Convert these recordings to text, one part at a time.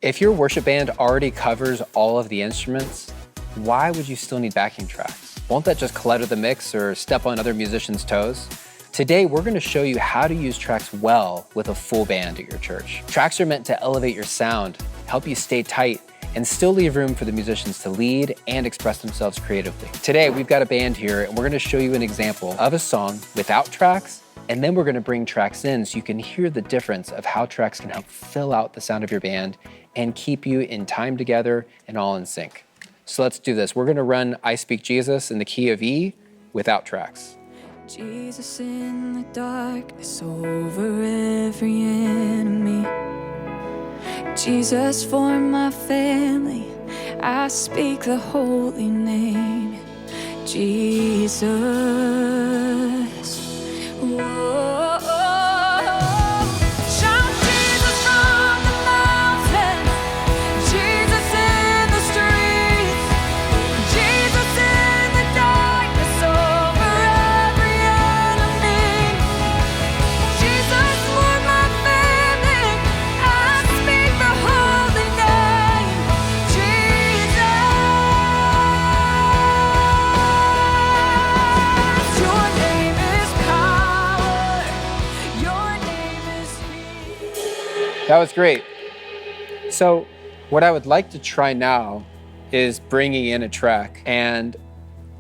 If your worship band already covers all of the instruments, why would you still need backing tracks? Won't that just clutter the mix or step on other musicians' toes? Today, we're going to show you how to use tracks well with a full band at your church. Tracks are meant to elevate your sound, help you stay tight, and still leave room for the musicians to lead and express themselves creatively. Today, we've got a band here, and we're going to show you an example of a song without tracks, and then we're going to bring tracks in so you can hear the difference of how tracks can help fill out the sound of your band and keep you in time together and all in sync. So let's do this. We're going to run I Speak Jesus in the key of E without tracks. Jesus in the darkness over every enemy. Jesus for my family, I speak the holy name. Jesus. Whoa. That was great. So what I would like to try now is bringing in a track, and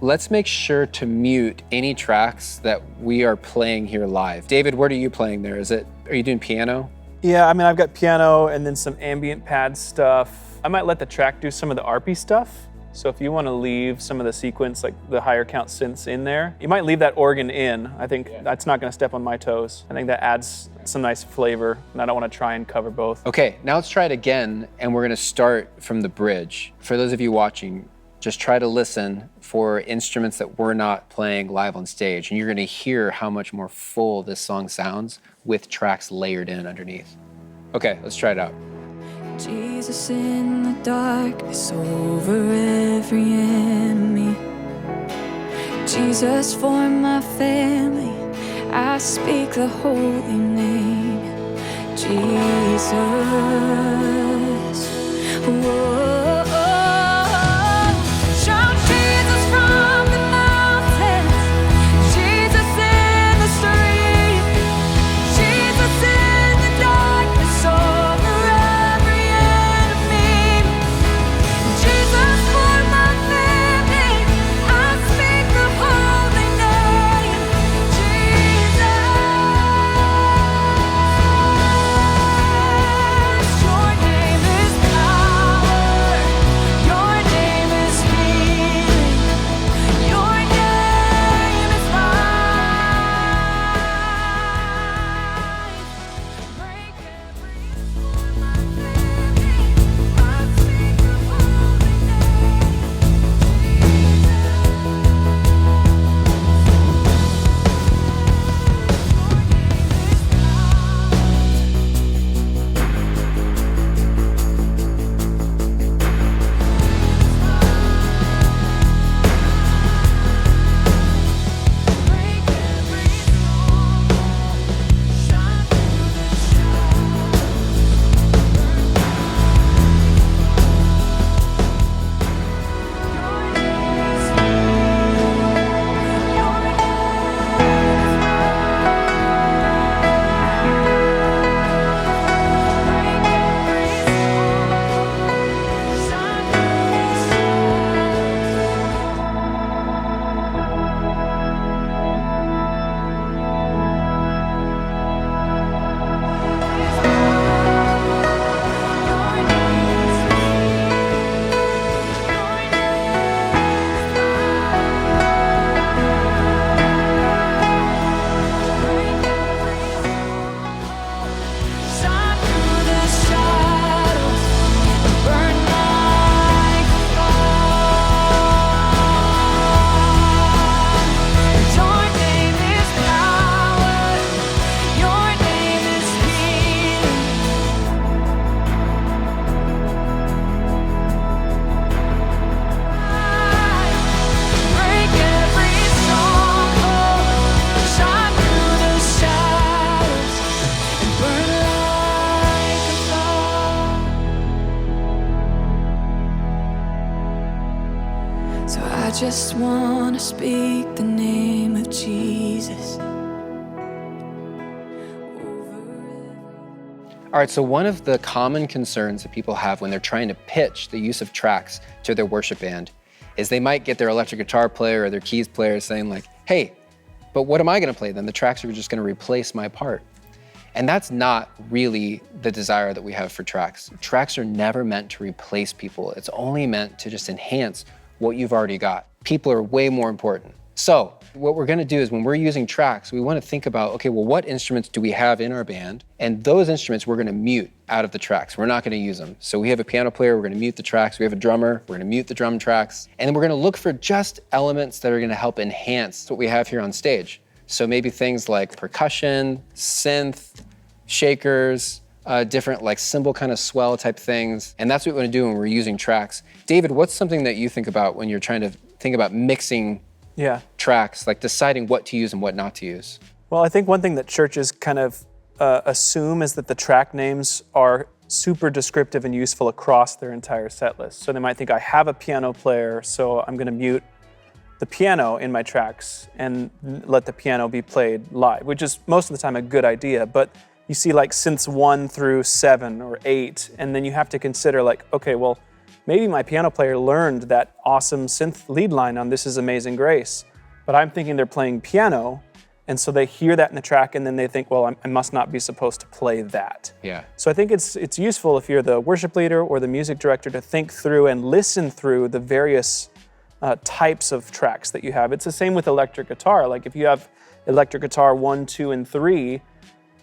let's make sure to mute any tracks that we are playing here live. David, what are you playing there? Are you doing piano? Yeah, I mean, I've got piano and then some ambient pad stuff. I might let the track do some of the ARPy stuff. So if you want to leave some of the sequence, like the higher count synths in there, you might leave that organ in. I think that's not going to step on my toes. I think that adds some nice flavor, and I don't want to try and cover both. Okay, now let's try it again, and we're going to start from the bridge. For those of you watching, just try to listen for instruments that we're not playing live on stage, and you're going to hear how much more full this song sounds with tracks layered in underneath. Okay, let's try it out. Jesus in the darkness over every enemy. Jesus for my family, I speak the holy name. Jesus. Whoa. Your name I just want to speak the name of Jesus. All right, so one of the common concerns that people have when they're trying to pitch the use of tracks to their worship band is they might get their electric guitar player or their keys player saying like, hey, but what am I gonna play then? The tracks are just gonna replace my part. And that's not really the desire that we have for tracks. Tracks are never meant to replace people. It's only meant to just enhance what you've already got. People are way more important. So what we're gonna do is when we're using tracks, we wanna think about, okay, well, what instruments do we have in our band? And those instruments we're gonna mute out of the tracks. We're not gonna use them. So we have a piano player, we're gonna mute the tracks. We have a drummer, we're gonna mute the drum tracks. And then we're gonna look for just elements that are gonna help enhance what we have here on stage. So maybe things like percussion, synth, shakers, different like cymbal kind of swell type things. And that's what we wanna do when we're using tracks. David, what's something that you think about when you're trying to think about mixing tracks, like deciding what to use and what not to use? Well, I think one thing that churches kind of assume is that the track names are super descriptive and useful across their entire set list. So they might think, I have a piano player, so I'm gonna mute the piano in my tracks and let the piano be played live, which is most of the time a good idea. But you see like synths 1 through 7 or 8, and then you have to consider like, okay, well, maybe my piano player learned that awesome synth lead line on This Is Amazing Grace, but I'm thinking they're playing piano, and so they hear that in the track and then they think, well, I must not be supposed to play that. Yeah. So I think it's useful if you're the worship leader or the music director to think through and listen through the various types of tracks that you have. It's the same with electric guitar. Like if you have electric guitar 1, 2, and 3,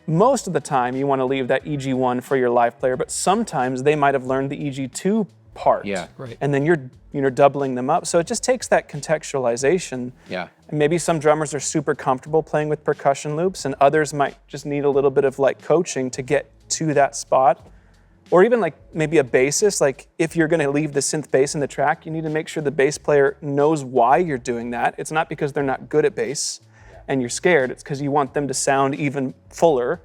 most of the time you want to leave that EG1 for your live player, but sometimes they might have learned the EG2 part. Yeah, right. And then you're doubling them up. So it just takes that contextualization. Yeah. And maybe some drummers are super comfortable playing with percussion loops, and others might just need a little bit of like coaching to get to that spot. Or even like maybe a bassist, like if you're gonna leave the synth bass in the track, you need to make sure the bass player knows why you're doing that. It's not because they're not good at bass and you're scared, it's because you want them to sound even fuller.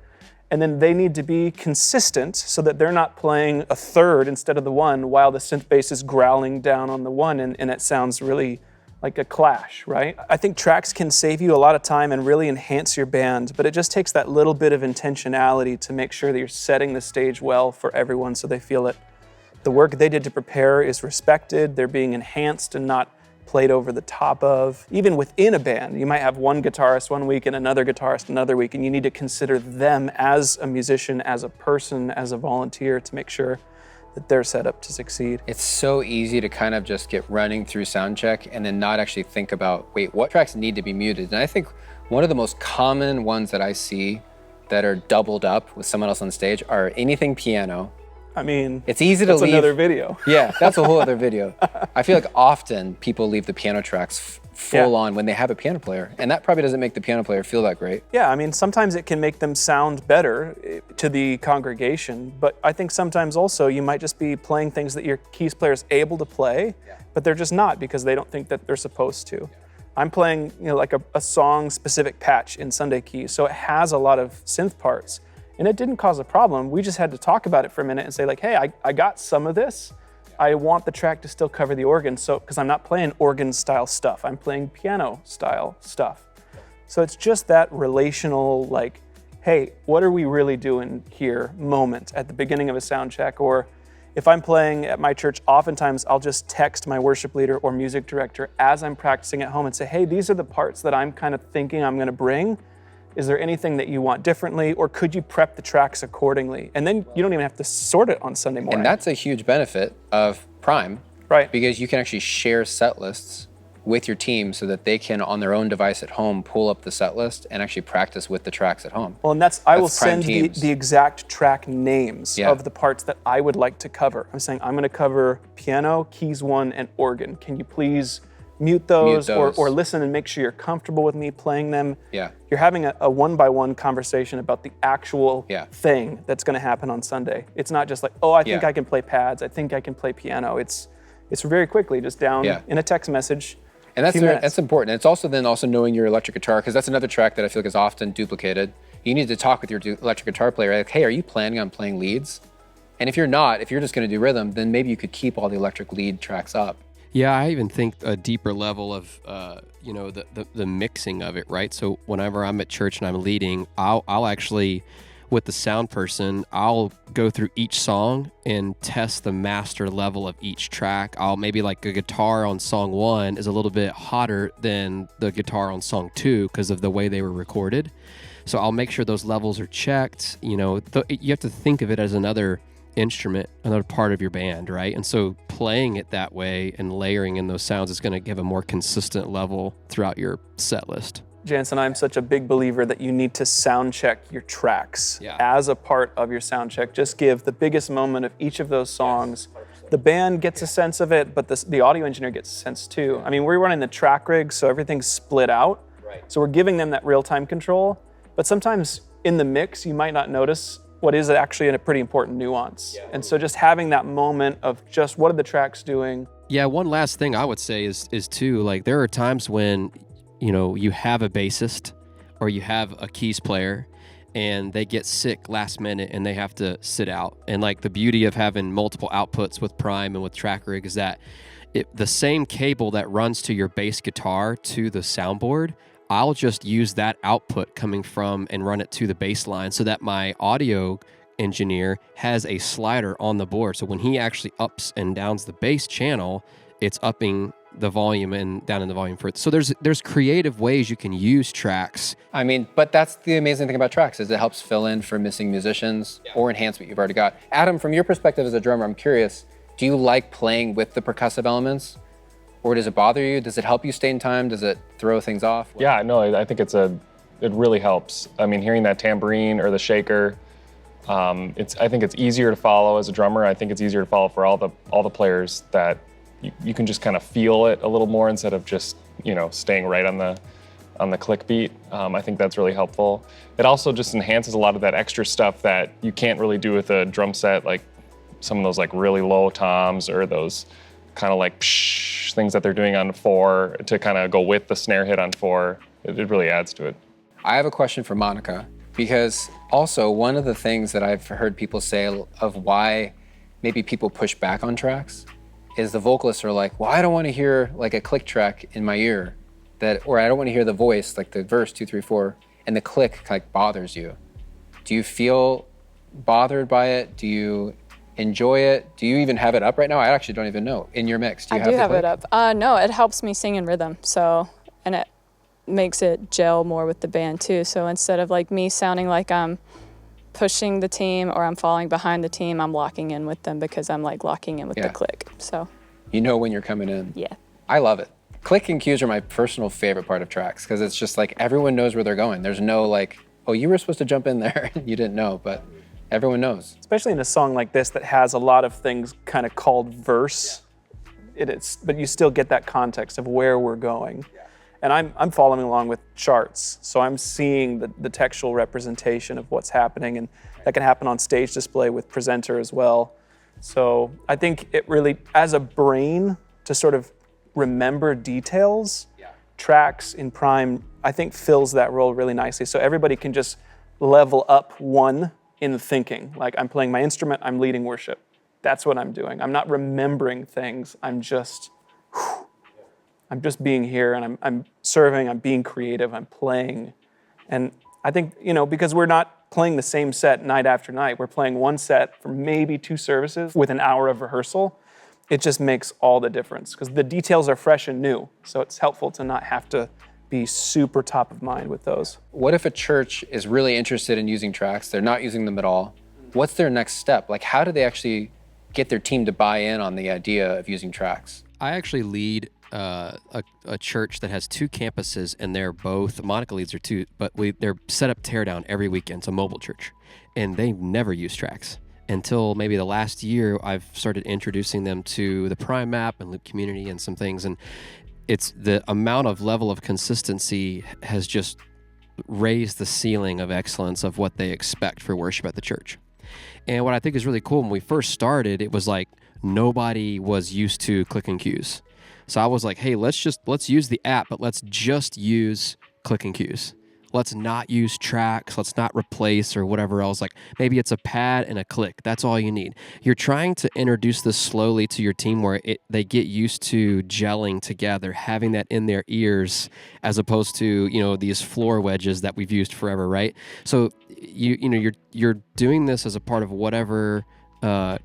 And then they need to be consistent so that they're not playing a third instead of the 1 while the synth bass is growling down on the 1 and it sounds really like a clash, right? I think tracks can save you a lot of time and really enhance your band, but it just takes that little bit of intentionality to make sure that you're setting the stage well for everyone so they feel that the work they did to prepare is respected, they're being enhanced and not played over the top of. Even within a band, you might have one guitarist one week and another guitarist another week, and you need to consider them as a musician, as a person, as a volunteer to make sure that they're set up to succeed. It's so easy to kind of just get running through Soundcheck and then not actually think about, wait, what tracks need to be muted? And I think one of the most common ones that I see that are doubled up with someone else on stage are anything piano. I mean, it's easy to leave. That's another video. Yeah, that's a whole other video. I feel like often people leave the piano tracks full on when they have a piano player, and that probably doesn't make the piano player feel that great. Yeah, I mean, sometimes it can make them sound better to the congregation, but I think sometimes also you might just be playing things that your keys player is able to play, but they're just not because they don't think that they're supposed to. I'm playing, like a song-specific patch in Sunday keys, so it has a lot of synth parts. And it didn't cause a problem. We just had to talk about it for a minute and say like, hey, I got some of this. I want the track to still cover the organ, so because I'm not playing organ style stuff, I'm playing piano style stuff. So it's just that relational, like, hey, what are we really doing here moment at the beginning of a sound check? Or if I'm playing at my church, oftentimes I'll just text my worship leader or music director as I'm practicing at home and say, hey, these are the parts that I'm kind of thinking I'm gonna bring. Is there anything that you want differently, or could you prep the tracks accordingly? And then you don't even have to sort it on Sunday morning. And that's a huge benefit of Prime, right? Because you can actually share set lists with your team so that they can, on their own device at home, pull up the set list and actually practice with the tracks at home. Well, and I will send the exact track names of the parts that I would like to cover. I'm saying, I'm gonna cover piano, keys 1, and organ. Can you please mute those. Or listen and make sure you're comfortable with me playing them. Yeah. You're having a one-by-one conversation about the actual thing that's gonna happen on Sunday. It's not just like, oh, I think I can play pads, I think I can play piano. It's very quickly just down in a text message. And that's important. It's also knowing your electric guitar, because that's another track that I feel like is often duplicated. You need to talk with your electric guitar player, like, hey, are you planning on playing leads? And if you're not, if you're just gonna do rhythm, then maybe you could keep all the electric lead tracks up. Yeah, I even think a deeper level of, the mixing of it, right? So whenever I'm at church and I'm leading, I'll actually, with the sound person, I'll go through each song and test the master level of each track. I'll maybe like a guitar on song 1 is a little bit hotter than the guitar on song 2 because of the way they were recorded. So I'll make sure those levels are checked. You have to think of it as another instrument, another part of your band, right? And so playing it that way and layering in those sounds is going to give a more consistent level throughout your set list. Jansen, I'm such a big believer that you need to sound check your tracks as a part of your sound check. Just give the biggest moment of each of those songs. The band gets a sense of it, but the audio engineer gets a sense too. I mean, we're running the track rig, so everything's split out. So we're giving them that real-time control. But sometimes in the mix, you might not notice what is actually a pretty important nuance. And so just having that moment of just what are the tracks doing. Yeah, one last thing I would say is too, like there are times when, you have a bassist or you have a keys player and they get sick last minute and they have to sit out. And like the beauty of having multiple outputs with Prime and with Track Rig is that the same cable that runs to your bass guitar to the soundboard, I'll just use that output coming from and run it to the bass line so that my audio engineer has a slider on the board. So when he actually ups and downs the bass channel, it's upping the volume and down in the volume further. So there's creative ways you can use tracks. I mean, but that's the amazing thing about tracks is it helps fill in for missing musicians or enhance what you've already got. Adam, from your perspective as a drummer, I'm curious, do you like playing with the percussive elements? Or does it bother you? Does it help you stay in time? Does it throw things off? Yeah, no, I think it really helps. I mean, hearing that tambourine or the shaker, I think it's easier to follow as a drummer. I think it's easier to follow for all the players that you can just kind of feel it a little more instead of just, staying right on the click beat. I think that's really helpful. It also just enhances a lot of that extra stuff that you can't really do with a drum set, like some of those like really low toms or those kind of like psh things that they're doing on 4 to kind of go with the snare hit on 4. It really adds to it. I have a question for Monica, because also one of the things that I've heard people say of why maybe people push back on tracks is the vocalists are like, well, I don't want to hear like a click track in my ear, or I don't want to hear the voice, like the verse 2, 3, 4, and the click like bothers you. Do you feel bothered by it? Do you enjoy it? Do you even have it up right now? I actually don't even know. In your mix, do you have it up. No, it helps me sing in rhythm. So, and it makes it gel more with the band too. So instead of like me sounding like I'm pushing the team or I'm falling behind the team, I'm locking in with them because I'm like locking in with the click. So you know when you're coming in. Yeah. I love it. Click and cues are my personal favorite part of tracks because it's just like everyone knows where they're going. There's no like, oh, you were supposed to jump in there and you didn't know, but everyone knows. Especially in a song like this that has a lot of things kind of called verse, but you still get that context of where we're going. And I'm following along with charts, so I'm seeing the textual representation of what's happening, and that can happen on stage display with presenter as well. So I think it really, as a brain to sort of remember details, tracks in Prime, I think fills that role really nicely. So everybody can just level up one in the thinking. Like I'm playing my instrument, I'm leading worship. That's what I'm doing. I'm not remembering things. I'm just being here, and I'm serving, I'm being creative, I'm playing. And I think, because we're not playing the same set night after night, we're playing one set for maybe 2 services with an hour of rehearsal, it just makes all the difference because the details are fresh and new. So it's helpful to not have to be super top of mind with those. What if a church is really interested in using tracks, they're not using them at all? What's their next step? Like, how do they actually get their team to buy in on the idea of using tracks? I actually lead a church that has 2 campuses, and they're both, Monica leads are 2, but they're set up teardown every weekend. It's a mobile church, and they've never used tracks until maybe the last year. I've started introducing them to the Prime app and Loop Community and some things, and it's the amount of level of consistency has just raised the ceiling of excellence of what they expect for worship at the church. And what I think is really cool, when we first started, it was like nobody was used to click and cues. So I was like, hey, let's use the app, but let's just use click and cues. let's not use tracks, let's not replace or whatever else. Like maybe it's a pad and a click. That's all you need. You're trying to introduce this slowly to your team where they get used to gelling together, having that in their ears, as opposed to, these floor wedges that we've used forever, right? So you're doing this as a part of whatever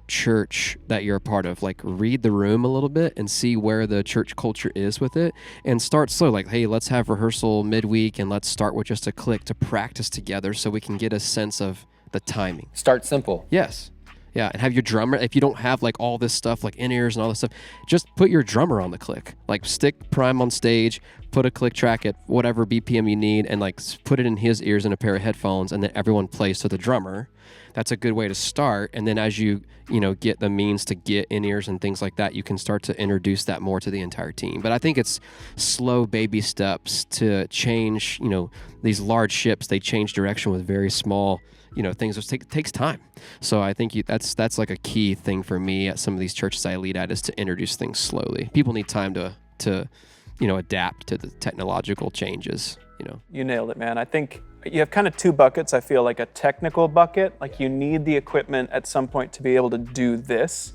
church that you're a part of. Like read the room a little bit and see where the church culture is with it, and start slow. Like, hey, let's have rehearsal midweek and let's start with just a click to practice together so we can get a sense of the timing. Start simple. Yes. Yeah, and have your drummer, if you don't have like all this stuff, like in-ears and all this stuff, just put your drummer on the click. Like stick Prime on stage, put a click track at whatever BPM you need, and like put it in his ears in a pair of headphones, and then everyone plays to the drummer. That's a good way to start. And then as you get the means to get in-ears and things like that, you can start to introduce that more to the entire team. But I think it's slow baby steps to change, these large ships, they change direction with very small things. It takes time. So I think that's like a key thing for me at some of these churches I lead at, is to introduce things slowly. People need time to adapt to the technological changes. You nailed it, man. I think you have kind of two buckets. I feel like a technical bucket, like you need the equipment at some point to be able to do this,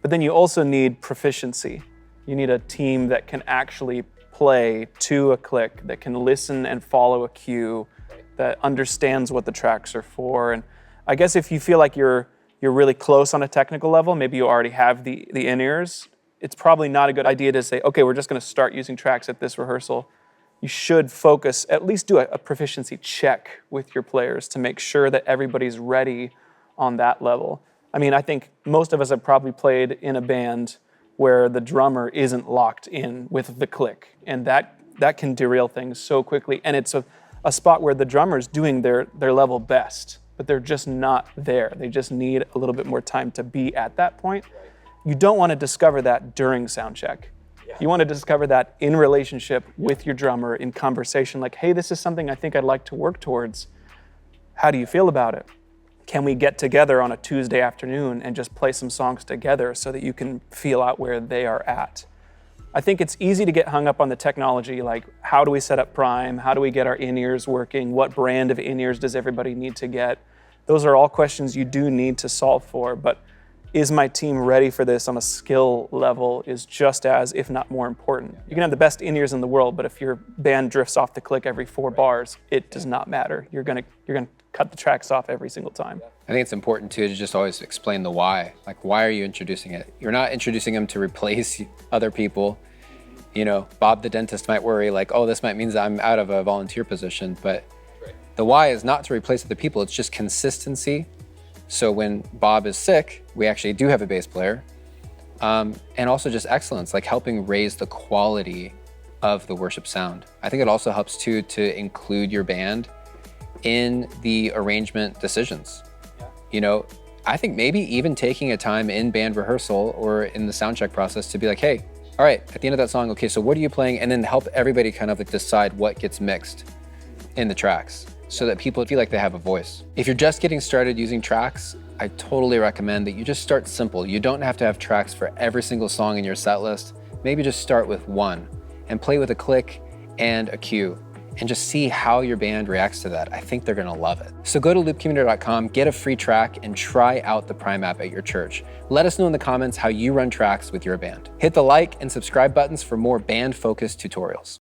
but then you also need proficiency. You need a team that can actually play to a click, that can listen and follow a cue, that understands what the tracks are for. And I guess if you feel like you're really close on a technical level, maybe you already have the in-ears, it's probably not a good idea to say, okay, we're just going to start using tracks at this rehearsal. You should focus, at least do a proficiency check with your players to make sure that everybody's ready on that level. I mean, I think most of us have probably played in a band where the drummer isn't locked in with the click, and that can derail things so quickly. And it's a spot where the drummer's doing their level best, but they're just not there. They just need a little bit more time to be at that point. You don't want to discover that during sound check. You want to discover that in relationship with your drummer, in conversation, like, hey, this is something I think I'd like to work towards. How do you feel about it? Can we get together on a Tuesday afternoon and just play some songs together so that you can feel out where they are at? I think it's easy to get hung up on the technology, like how do we set up Prime? How do we get our in-ears working? What brand of in-ears does everybody need to get? Those are all questions you do need to solve for, but is my team ready for this on a skill level is just as, if not more important. You can have the best in-ears in the world, but if your band drifts off the click every 4 bars, it does not matter. You're gonna cut the tracks off every single time. I think it's important too to just always explain the why. Like, why are you introducing it? You're not introducing them to replace other people. Bob the dentist might worry like, oh, this might mean that I'm out of a volunteer position, but the why is not to replace other people. It's just consistency. So when Bob is sick, we actually do have a bass player. And also just excellence, like helping raise the quality of the worship sound. I think it also helps too to include your band in the arrangement decisions. I think maybe even taking a time in band rehearsal or in the sound check process to be like, hey, all right, at the end of that song, okay, so what are you playing? And then help everybody kind of like decide what gets mixed in the tracks, so that people feel like they have a voice. If you're just getting started using tracks, I totally recommend that you just start simple. You don't have to have tracks for every single song in your set list. Maybe just start with one and play with a click and a cue and just see how your band reacts to that. I think they're gonna love it. So go to loopcommunity.com, get a free track, and try out the Prime app at your church. Let us know in the comments how you run tracks with your band. Hit the like and subscribe buttons for more band-focused tutorials.